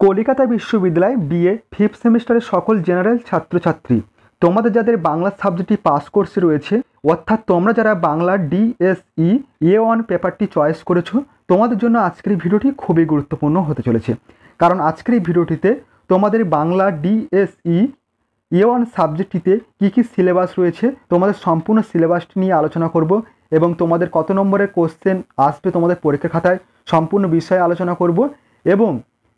কলকাতা বিশ্ববিদ্যালয় BA fifth সেমিস্টারের সকল জেনারেল ছাত্রছাত্রী, তোমাদের যাদের বাংলা সাবজেক্টটি পাস কোর্সে রয়েছে, অর্থাৎ তোমরা যারা বাংলা ডিএসই A1 পেপারটি চয়েস করেছো, তোমাদের জন্য আজকের এই ভিডিওটি খুবই গুরুত্বপূর্ণ হতে চলেছে। কারণ আজকের এই ভিডিওটিতে তোমাদের বাংলা ডিএসই A1 সাবজেক্টটিতে কী কী সিলেবাস রয়েছে, তোমাদের সম্পূর্ণ সিলেবাসটি নিয়ে আলোচনা করব এবং তোমাদের কত নম্বরের কোশ্চেন আসবে তোমাদের পরীক্ষার খাতায় সম্পূর্ণ বিষয়ে আলোচনা করব এবং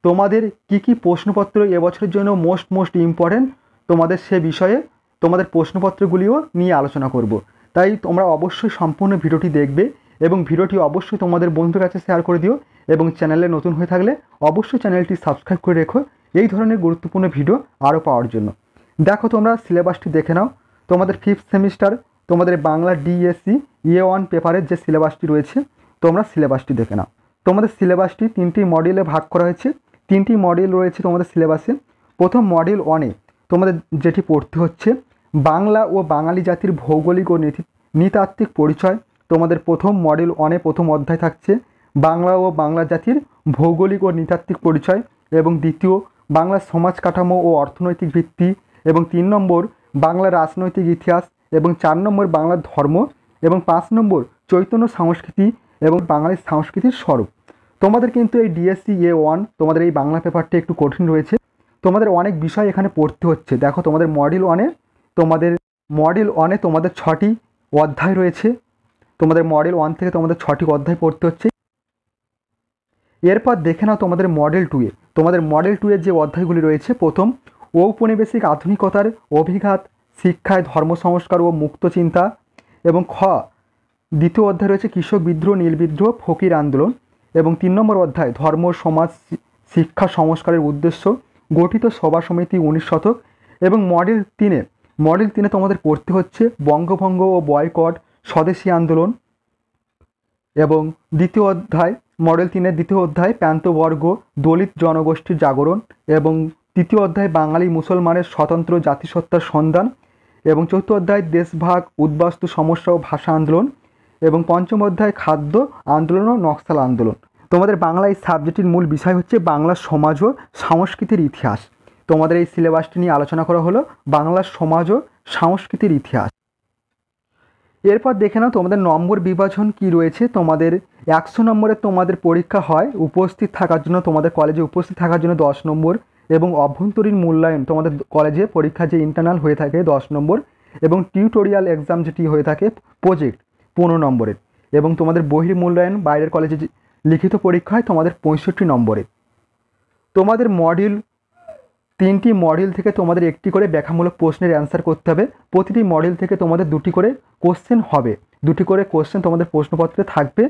তোমাদের কি কি প্রশ্নপত্র এবছরের জন্য মোস্ট ইম্পর্ট্যান্ট তোমাদের সে বিষয়ে তোমাদের প্রশ্নপত্রগুলিও নিয়ে আলোচনা করব। তাই তোমরা অবশ্যই সম্পূর্ণ ভিডিওটি দেখবে এবং ভিডিওটি অবশ্যই তোমাদের বন্ধুদের কাছে শেয়ার করে দিও এবং চ্যানেলে নতুন হয়ে থাকলে অবশ্যই চ্যানেলটি সাবস্ক্রাইব করে রেখো এই ধরনের গুরুত্বপূর্ণ ভিডিও আরও পাওয়ার জন্য। দেখো তোমরা সিলেবাসটি দেখে নাও। তোমাদের ফিফথ সেমিস্টার তোমাদের বাংলা ডিএসসি A1 পেপারের যে সিলেবাসটি রয়েছে তোমরা সিলেবাসটি দেখে নাও। তোমাদের সিলেবাসটি 3টি মডিউলে ভাগ করা হয়েছে। 3টি মডিউল রয়েছে তোমাদের সিলেবাসে। প্রথম মডিউল 1-এ তোমাদের যেটি পড়তে হচ্ছে বাংলা ও বাঙালি জাতির ভৌগোলিক ও নৃতাত্ত্বিক পরিচয়। তোমাদের প্রথম মডিউল 1-এ প্রথম অধ্যায় থাকছে বাংলা ও বাংলা জাতির ভৌগোলিক ও নৃতাত্ত্বিক পরিচয় এবং দ্বিতীয় বাংলার সমাজ কাঠামো ও অর্থনৈতিক ভিত্তি এবং 3 নম্বর বাংলা রাজনৈতিক ইতিহাস এবং 4 নম্বর বাংলার ধর্ম এবং 5 নম্বর চৈতন্য সংস্কৃতি এবং বাঙালির সংস্কৃতির স্বরূপ। তোমাদের কিন্তু এই ডিএসসি A1 তোমাদের এই বাংলা পেপারটি একটু কঠিন রয়েছে। তোমাদের অনেক বিষয় এখানে পড়তে হচ্ছে। দেখো তোমাদের মডিউল 1-এ তোমাদের 6টি অধ্যায় রয়েছে। তোমাদের মডিউল 1 থেকে তোমাদের 6টি অধ্যায় পড়তে হচ্ছে। এরপর দেখে নাও তোমাদের মডেল 2-এ তোমাদের মডেল 2-এর যে অধ্যায়গুলি রয়েছে, প্রথম ঔপনিবেশিক আধুনিকতার অভিঘাত শিক্ষায় ধর্ম সংস্কার ও মুক্ত চিন্তা এবং দ্বিতীয় অধ্যায় রয়েছে কৃষক বিদ্রোহ নীল বিদ্রোহ ফকির আন্দোলন এবং 3 নম্বর অধ্যায় ধর্ম সমাজ শিক্ষা সংস্কারের উদ্দেশ্য গঠিত সভা সমিতি 19 শতক এবং মডেল 3-এ তোমাদের পড়তে হচ্ছে বঙ্গভঙ্গ ও বয়কট স্বদেশী আন্দোলন এবং মডেল 3-এর দ্বিতীয় অধ্যায় প্রান্তবর্গ দলিত জনগোষ্ঠীর জাগরণ এবং তৃতীয় অধ্যায় বাঙালি মুসলমানের স্বতন্ত্র জাতিসত্তার সন্ধান এবং চতুর্থ অধ্যায় দেশভাগ উদ্বাস্তু সমস্যা ও ভাষা আন্দোলন এবং পঞ্চম অধ্যায় খাদ্য আন্দোলন ও নকশাল আন্দোলন। তোমাদের বাংলা এই সাবজেক্টের মূল বিষয় হচ্ছে বাংলা সমাজ ও সংস্কৃতির ইতিহাস। তোমাদের এই সিলেবাসটি নিয়ে আলোচনা করা হলো বাংলার সমাজ ও সংস্কৃতির ইতিহাস। এরপর দেখে নাও তোমাদের নম্বর বিভাজন কি রয়েছে। তোমাদের 100 নম্বরের তোমাদের পরীক্ষা হয় উপস্থিত থাকার জন্য, তোমাদের কলেজে উপস্থিত থাকার জন্য 10 নম্বর এবং অভ্যন্তরীণ মূল্যায়ন তোমাদের কলেজে পরীক্ষা যে ইন্টারনাল হয়ে থাকে 10 নম্বর এবং টিউটোরিয়াল এক্সাম যেটি হয়ে থাকে প্রজেক্ট 15 নম্বরের এবং তোমাদের বহির্মূল্যায়ন বাইরের কলেজে লিখিত পরীক্ষা হয় তোমাদের 65 নম্বরের। তোমাদের তিনটি মডিউল থেকে তোমাদের একটি করে ব্যাখ্যামূলক প্রশ্নের অ্যান্সার করতে হবে। প্রতিটি মডিউল থেকে তোমাদের 2টি করে কোশ্চেন হবে, 2টি করে কোশ্চেন তোমাদের প্রশ্নপত্রে থাকবে,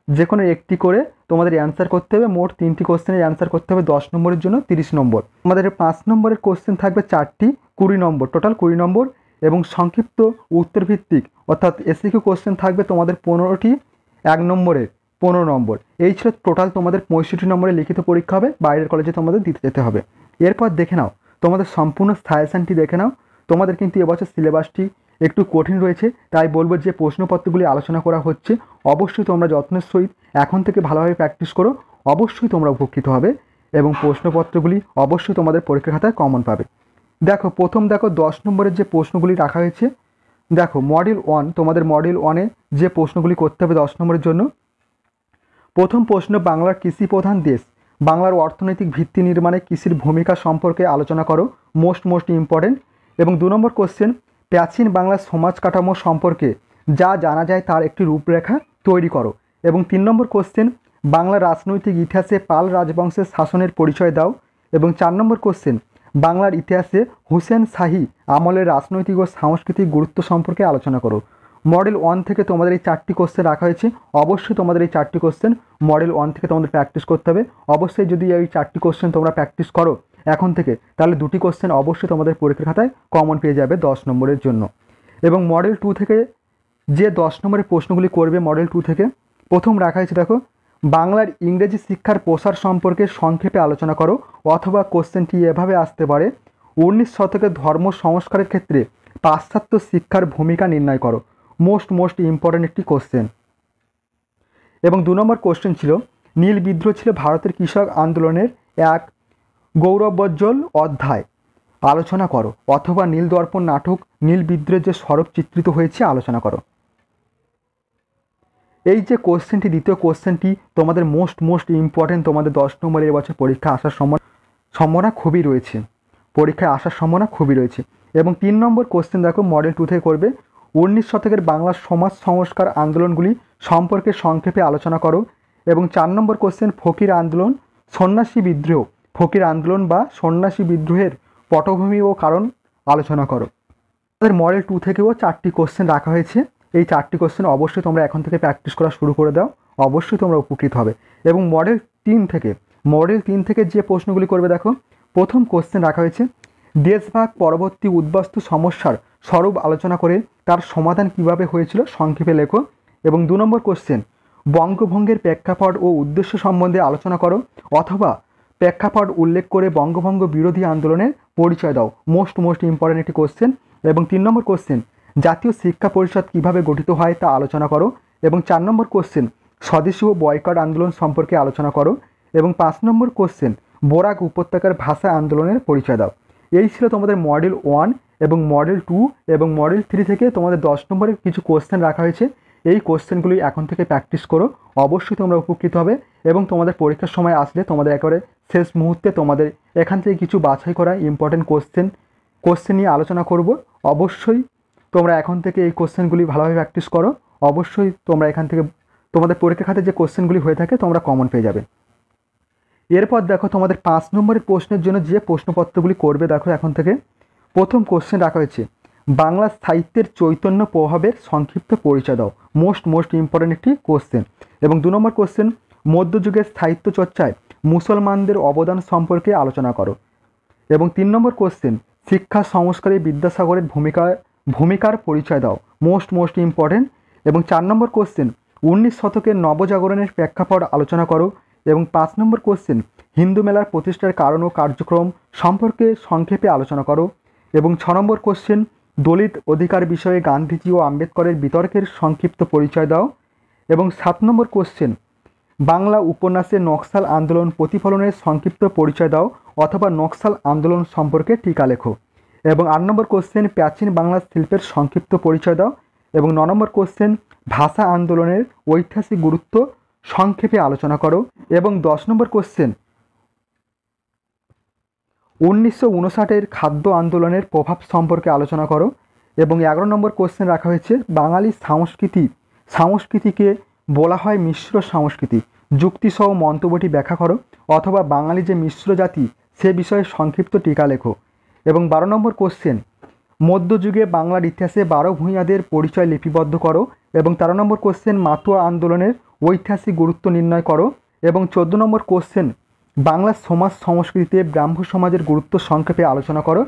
যে কোনো একটি করে তোমাদের অ্যান্সার করতে হবে। মোট 3টি কোশ্চেনের অ্যান্সার করতে হবে 10 নম্বরের জন্য 30 নম্বর। আমাদের 5 নম্বরের কোশ্চেন থাকবে 4টি 20 নম্বর, টোটাল 20 নম্বর এবং সংক্ষিপ্ত উত্তরভিত্তিক অর্থাৎ এসিকিউ কোশ্চেন থাকবে তোমাদের 15টি 1 নম্বরের 15 নম্বর। এই ছিল টোটাল তোমাদের 65 নম্বরের লিখিত পরীক্ষা হবে, বাইরের কলেজে তোমাদের দিতে যেতে হবে। এরপর দেখে নাও তোমাদের সম্পূর্ণ সাজেশনটি দেখে নাও। তোমাদের কিন্তু এবছর সিলেবাসটি একটু কঠিন রয়েছে, তাই বলবো যে প্রশ্নপত্রগুলি আলোচনা করা হচ্ছে অবশ্যই তোমরা যত্নের সহিত এখন থেকে ভালোভাবে প্র্যাকটিস করো, অবশ্যই তোমরা উপকৃত হবে এবং প্রশ্নপত্রগুলি অবশ্যই তোমাদের পরীক্ষার খাতায় কমন পাবে। দেখো 10 নম্বরের যে প্রশ্নগুলি রাখা হয়েছে, দেখো মডিউল 1 তোমাদের মডিউল 1-এ যে প্রশ্নগুলি করতে হবে 10 নম্বরের জন্য। প্রথম প্রশ্ন বাংলার কৃষি প্রধান দেশ, বাংলার অর্থনৈতিক ভিত্তি নির্মাণে কৃষির ভূমিকা সম্পর্কে আলোচনা করো, মোস্ট ইম্পর্টেন্ট। এবং 2 নম্বর কোশ্চেন প্রাচীন বাংলার সমাজ কাঠামো সম্পর্কে যা জানা যায় তার একটি রূপরেখা তৈরি করো এবং 3 নম্বর কোশ্চেন বাংলা রাজনৈতিক ইতিহাসে পাল রাজবংশের শাসনের পরিচয় দাও এবং 4 নম্বর কোশ্চেন বাংলার ইতিহাসে হুসেন শাহী আমলের রাজনৈতিক ও সাংস্কৃতিক গুরুত্ব সম্পর্কে আলোচনা করো। মডেল 1 থেকে তোমাদের এই 4টি কোশ্চেন রাখা হয়েছে, অবশ্যই তোমাদের এই 4টি কোশ্চেন মডেল 1 থেকে তোমাদের প্র্যাকটিস করতে হবে। অবশ্যই যদি এই 4টি কোশ্চেন তোমরা প্র্যাকটিস করো এখন থেকে, তাহলে 2টি কোশ্চেন অবশ্যই তোমাদের পরীক্ষার খাতায় কমন পেয়ে যাবে 10 নম্বরের জন্য। এবং মডেল 2 থেকে যে 10 নম্বরের প্রশ্নগুলি করবে মডেল 2 থেকে, প্রথম রাখা হয়েছে দেখো বাংলার ইংরেজি শিক্ষার প্রসার সম্পর্কে সংক্ষেপে আলোচনা করো, অথবা কোশ্চেনটি এভাবে আসতে পারে 19 শতকে ধর্ম সংস্কারের ক্ষেত্রে পাশ্চাত্য শিক্ষার ভূমিকা নির্ণয় করো। মোস্ট ইম্পর্ট্যান্ট একটি কোশ্চেন। এবং 2 নম্বর কোশ্চেন ছিল নীল বিদ্রোহ ছিল ভারতের কৃষক আন্দোলনের এক গৌরবজ্জ্বল অধ্যায় আলোচনা করো, অথবা নীল দর্পণ নাটক নীল বিদ্রোহের যে স্বরূপ চিত্রিত হয়েছে আলোচনা করো। এই যে কোশ্চেনটি, দ্বিতীয় কোশ্চেনটি তোমাদের মোস্ট ইম্পর্টেন্ট, তোমাদের 10 নম্বরের এবছর পরীক্ষা আসার সম্ভাবনা খুবই রয়েছে, পরীক্ষায় আসার সম্ভাবনা খুবই রয়েছে। এবং 3 নম্বর কোশ্চেন দেখো মডেল 2 থেকে করবে, 19 শতকের বাংলার সমাজ সংস্কার আন্দোলনগুলি সম্পর্কে সংক্ষেপে আলোচনা করো। এবং 4 নম্বর কোশ্চেন ফকির আন্দোলন সন্ন্যাসী বিদ্রোহ, ফকির আন্দোলন বা সন্ন্যাসী বিদ্রোহের পটভূমি ও কারণ আলোচনা করো। আমাদের মডেল 2 থেকেও 4টি কোশ্চেন রাখা হয়েছে, এই 4টি কোশ্চেন অবশ্যই তোমরা এখন থেকে প্র্যাকটিস করা শুরু করে দাও, অবশ্যই তোমরা উপকৃত হবে। এবং মডেল 3 থেকে যে প্রশ্নগুলি করবে দেখো, প্রথম কোশ্চেন রাখা হয়েছে দেশভাগ পরবর্তী উদ্বাস্তু সমস্যার স্বরূপ আলোচনা করে তার সমাধান কিভাবে হয়েছিল সংক্ষেপে লেখো। এবং 2 নম্বর কোশ্চেন বঙ্গভঙ্গের প্রেক্ষাপট ও উদ্দেশ্য সম্বন্ধে আলোচনা করো, অথবা প্রেক্ষাপট উল্লেখ করে বঙ্গভঙ্গ বিরোধী আন্দোলনের পরিচয় দাও। মোস্ট ইম্পর্টেন্ট একটি কোশ্চেন। এবং 3 নম্বর কোশ্চেন জাতীয় শিক্ষা পরিষদ কিভাবে গঠিত হয় তা আলোচনা করো। এবং 4 নম্বর কোশ্চেন স্বদেশী ও বয়কট আন্দোলন সম্পর্কে আলোচনা করো। এবং 5 নম্বর কোশ্চেন বরাক উপত্যকার ভাষা আন্দোলনের পরিচয় দাও। এই ছিল তোমাদের মডেল 1 এবং মডেল 2 এবং মডেল 3 থেকে তোমাদের 10 নম্বরের কিছু কোশ্চেন রাখা হয়েছে। এই কোশ্চেনগুলি এখন থেকে প্র্যাকটিস করো, অবশ্যই তোমরা উপকৃত হবে। এবং তোমাদের পরীক্ষার সময় আসলে তোমাদের একেবারে শেষ মুহূর্তে তোমাদের এখান থেকে কিছু বাছাই করা ইম্পর্টেন্ট কোশ্চেন নিয়ে আলোচনা করব। অবশ্যই তোমরা এখন থেকে এই কোশ্চেনগুলি ভালোভাবে প্র্যাকটিস করো, অবশ্যই তোমরা এখান থেকে তোমাদের পরীক্ষা খাতে যে কোশ্চেনগুলি হয়ে থাকে তোমরা কমন পেয়ে যাবে। এরপর দেখো তোমাদের 5 নম্বরের প্রশ্নের জন্য যে প্রশ্নপত্রগুলি করবে দেখো, এখন থেকে প্রথম কোশ্চেন রাখা হয়েছে বাংলা সাহিত্যের চৈতন্য প্রভাবের সংক্ষিপ্ত পরিচয় দাও। মোস্ট ইম্পর্টেন্ট একটি কোশ্চেন। এবং 2 নম্বর কোশ্চেন মধ্যযুগের সাহিত্য চর্চায় মুসলমানদের অবদান সম্পর্কে আলোচনা করো। এবং 3 নম্বর কোশ্চেন শিক্ষা সংস্কারে বিদ্যাসাগরের ভূমিকার পরিচয় দাও। Most important. এবং 4 নম্বর কোশ্চেন 19 শতকের নবজাগরণের প্রেক্ষাপট আলোচনা করো। এবং 5 নম্বর কোশ্চেন হিন্দু মেলার প্রতিষ্ঠার কারণ ও কার্যক্রম সম্পর্কে সংক্ষেপে আলোচনা করো। এবং 6 নম্বর কোশ্চেন দলিত অধিকার বিষয়ে গান্ধীজি ও আম্বেদকরের বিতর্কের সংক্ষিপ্ত পরিচয় দাও। এবং 7 নম্বর কোশ্চেন বাংলা উপন্যাসে নকশাল আন্দোলন প্রতিফলনের সংক্ষিপ্ত পরিচয় দাও, অথবা নকশাল আন্দোলন সম্পর্কে টিকা লেখো। এবং 8 নম্বর কোশ্চেন প্রাচীন বাংলা শিল্পের সংক্ষিপ্ত পরিচয় দাও। এবং 9 নম্বর কোশ্চেন ভাষা আন্দোলনের ঐতিহাসিক গুরুত্ব সংক্ষেপে আলোচনা করো। এবং 10 নম্বর কোশ্চেন 1959-এর খাদ্য আন্দোলনের প্রভাব সম্পর্কে আলোচনা করো। এবং 11 নম্বর কোশ্চেন রাখা হয়েছে বাঙালি সংস্কৃতিকে বলা হয় মিশ্র সংস্কৃতি, যুক্তিসহ মন্তব্যটি ব্যাখ্যা করো, অথবা বাঙালি যে মিশ্র জাতি সে বিষয়ে সংক্ষিপ্ত টিকা লেখো। এবং 12 নম্বর কোশ্চেন মধ্যযুগে বাংলার ইতিহাসে 12 ভূঁইয়াদের পরিচয় লিপিবদ্ধ করো। এবং 13 নম্বর কোশ্চেন মাতুয়া আন্দোলনের ঐতিহাসিক গুরুত্ব নির্ণয় করো। এবং 14 নম্বর কোশ্চেন বাংলার সমাজ সংস্কৃতিতে ব্রাহ্ম সমাজের গুরুত্ব সংক্ষেপে আলোচনা করো।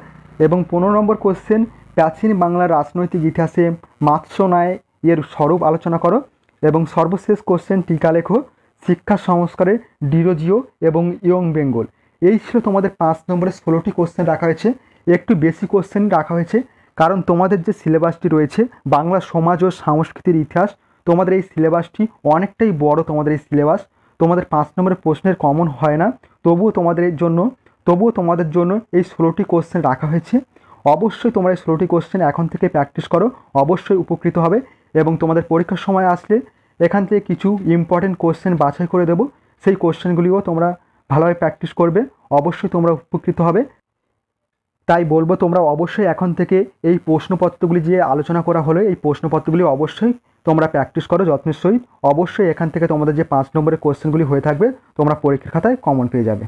এবং 15 নম্বর কোশ্চেন প্রাচীন বাংলার রাজনৈতিক ইতিহাসে মাৎস্য ন্যায় এর স্বরূপ আলোচনা করো। এবং সর্বশেষ কোশ্চেন টিকা লেখো শিক্ষা সংস্কারে ডিরোজিও এবং ইয়ং বেঙ্গল। এই ছিল তোমাদের 5 নম্বরের 16টি কোশ্চেন রাখা হয়েছে। একটু বেশি কোশ্চেন রাখা হয়েছে কারণ তোমাদের যে সিলেবাসটি রয়েছে বাংলা সমাজ ও সংস্কৃতির ইতিহাস, তোমাদের এই সিলেবাসটি অনেকটাই বড়। তোমাদের এই সিলেবাস তোমাদের 5 নম্বরের প্রশ্নের কমন হয় না, তবুও তোমাদের জন্য এই 16টি কোশ্চেন রাখা হয়েছে। অবশ্যই তোমরা এই 16টি কোশ্চেন এখন থেকে প্র্যাকটিস করো, অবশ্যই উপকৃত হবে। এবং তোমাদের পরীক্ষার সময় আসলে এখান থেকে কিছু ইম্পর্টেন্ট কোশ্চেন বাছাই করে দেবো, সেই কোশ্চেনগুলিও তোমরা ভালোভাবে প্র্যাকটিস করবে, অবশ্যই তোমরা উপকৃত হবে। তাই বলবো তোমরা অবশ্যই এখন থেকে এই প্রশ্নপত্রগুলি যে আলোচনা করা হলো এই প্রশ্নপত্রগুলি অবশ্যই তোমরা প্র্যাকটিস করো যত্নের সহিত। অবশ্যই এখান থেকে তোমাদের যে 5 নম্বরের কোশ্চেনগুলি হয়ে থাকবে তোমরা পরীক্ষার খাতায় কমন পেয়ে যাবে।